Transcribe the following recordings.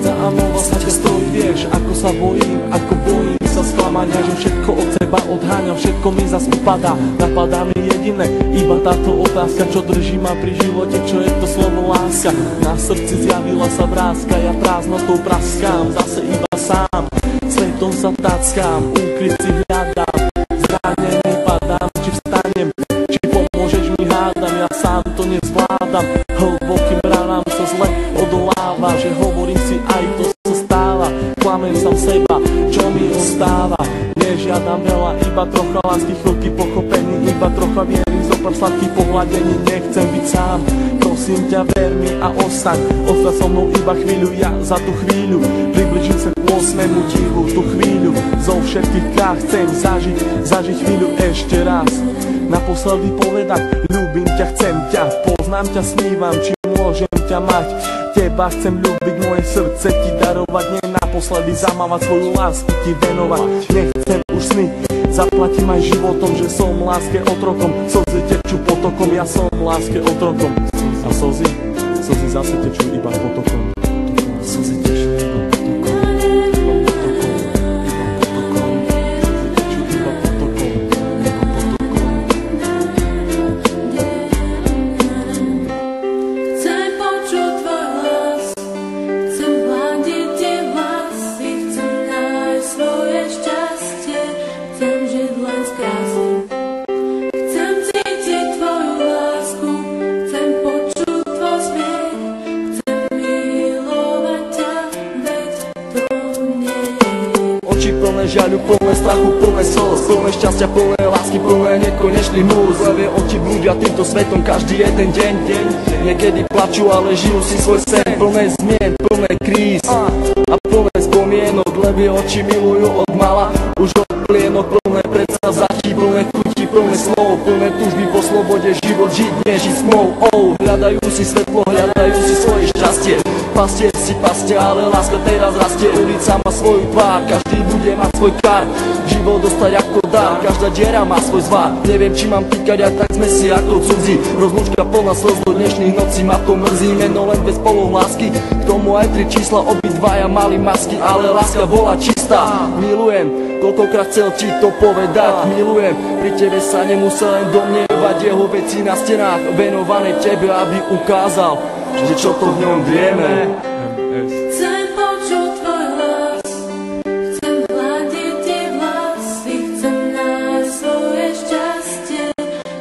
prichádza a nová sa ťa stojí. Vieš, ako sa bojím sa sklamania, že všetko od seba odháňam, všetko mi zas upadá. Napadá mi jediné, iba táto otázka, čo drží ma pri živote, čo je to slovo láska. Na srdci zjavila sa vrázka, ja prázdnotou praskám, zase iba sám, svetom sa tackám, úkryt si hľadám, zranený padám, či vstanem, či pomôžeš mi, hádam, ja sám to nezvládam, hlbokým ranám sa zle odoláva, že hovorím si aj to sa stáva, klamem sám seba, čo mi ostáva. Nežiadam veľa, iba trocha lásky, chvíľky pochopení, iba trocha viery, zopár sladkých pohľadení, nechcem byť sám. Prosím ťa, ver mi a ostaň so mnou iba chvíľu, ja za tú chvíľu približím sa k 8. divu, tú chvíľu zo všetkých krát chcem zažiť chvíľu ešte raz. Naposledy povedať, ľúbim ťa, chcem ťa, poznám ťa, snívam, či môžem ťa mať. Teba chcem ľúbiť, moje srdce ti darovať, nie naposledy zamávať, svoju lásku ti venovať. Nechcem už sny, zaplatím aj životom, že som láske otrokom, slzy tečú potokom, ja som láske otrokom. A slzy zase tečú iba potokom. Slzy tečú iba žiaľu, plné strachu, plné slz, plné šťastia, plné lásky, plné nekonečný múz. Levé oči blúdia týmto svetom každý jeden deň. Niekedy plačú, ale žijú si svoj sen. Plné zmien, plné kríz a plné spomienok. Levé oči milujú od mala, už od plienok. Plné predsavzatí, plné chutí, plné slov, plné túžby po slobode, život žiť, nežiť s tmou. Hľadajú si svetlo, hľadajú si svoje šťastie. Pastier si pastie, ale láska teraz rastie. Ulica má svoju tvár, každý bude mať svoj kar. Život dostať ako dar, každá diera má svoj zvar. Neviem, či mám týkať, a tak sme si ako cudzí. Rozlúčka plná slz do dnešných nocí, ma to mrzí. Meno len bez polov lásky, k tomu aj 3 čísla, obidvaja mali masky. Ale láska bola čistá, milujem, koľkokrát chcel ti to povedať. Milujem, pri tebe sa nemusel len domnievať. Jeho veci na stenách venované tebe, aby ukázal, že čo to v ňom vieme. Chcem počuť tvoj hlas, chcem hľadiť tie vlasy, chcem nájsť svoje šťastie,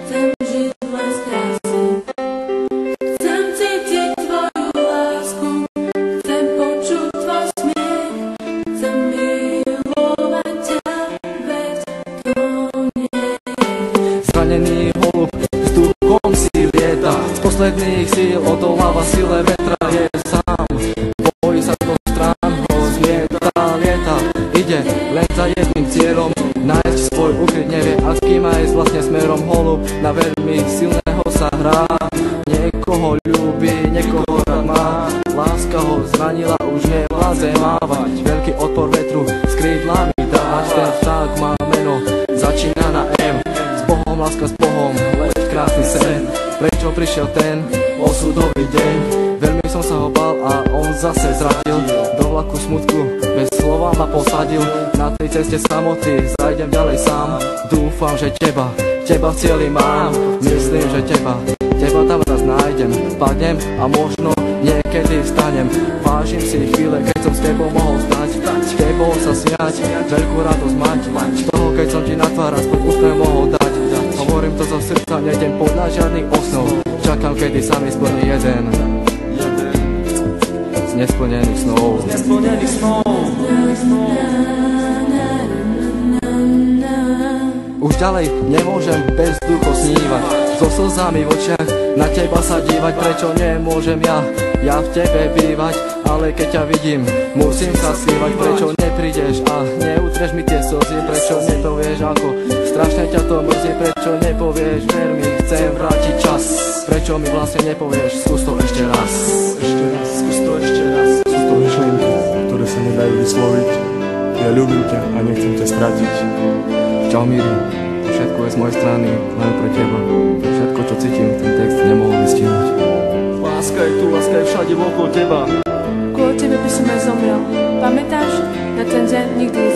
chcem žiť len z krásy. Chcem cítiť tvoju lásku, chcem počuť tvoj smiech, chcem milovať ťa, veď to nie je. Zranený holub vzduchom si lieta, z posledných síl odoláva sile vetra, je sám, bojí sa do strán, ho zmieta, lieta, ide len za jedným cieľom, nájsť svoj ukryt, nevie akým aj vlastne smerom. Holub na veľmi silného sa hrá, niekoho ľúbi, niekoho rád má, láska ho zranila, už nevládze mávať, veľký odpor vetru s krídlami dáť. Ten vták má meno, začína na M, s Bohom, láska s Bohom, leť krásny sen. Prečo prišiel ten osudový deň? Veľmi som sa ho bál a on zase zradil. Do vlaku smutku bez slova ma posadil. Na tej ceste samoty zajdem ďalej sám. Dúfam, že teba v cieli mám. Myslím, že teba tam raz nájdem. Padnem a možno niekedy vstanem. Vážim si chvíle, keď som s tebou mohol stať, s tebou sa smiať, veľkú radosť mať, z toho, keď som ti na tvár aspoň úsmev mohol dať. Hovorím to zo srdca, nejdem podľa žiadnych osnov, čakám, kedy sa mi splní jeden z nesplnených snov. Už ďalej nemôžem bez ducho snívať, so slzami v očiach na teba sa dívať. Prečo nemôžem ja v tebe bývať, ale keď ťa vidím, musím sa skrývať. Prečo neprídeš a neutreš mi tie slzy, prečo nepovieš, ako strašne ťa to mrzí. Prečo nepovieš, ver mi, chcem vrátiť čas. Prečo mi vlastne nepovieš, skús to ešte raz. Skús to ešte raz. Sú to myšlienky, ktoré sa nedajú vysloviť. Ja ľúbim ťa a nechcem ťa stratiť. Čau Miri, všetko je z mojej strany, len pre teba. Všetko, čo cítim, ten text nemohol vystihnúť. Láska je tu, láska je všade okolo teba. Okolo tebe by som sme zomrel. Pamätáš na ten deň? Nikdy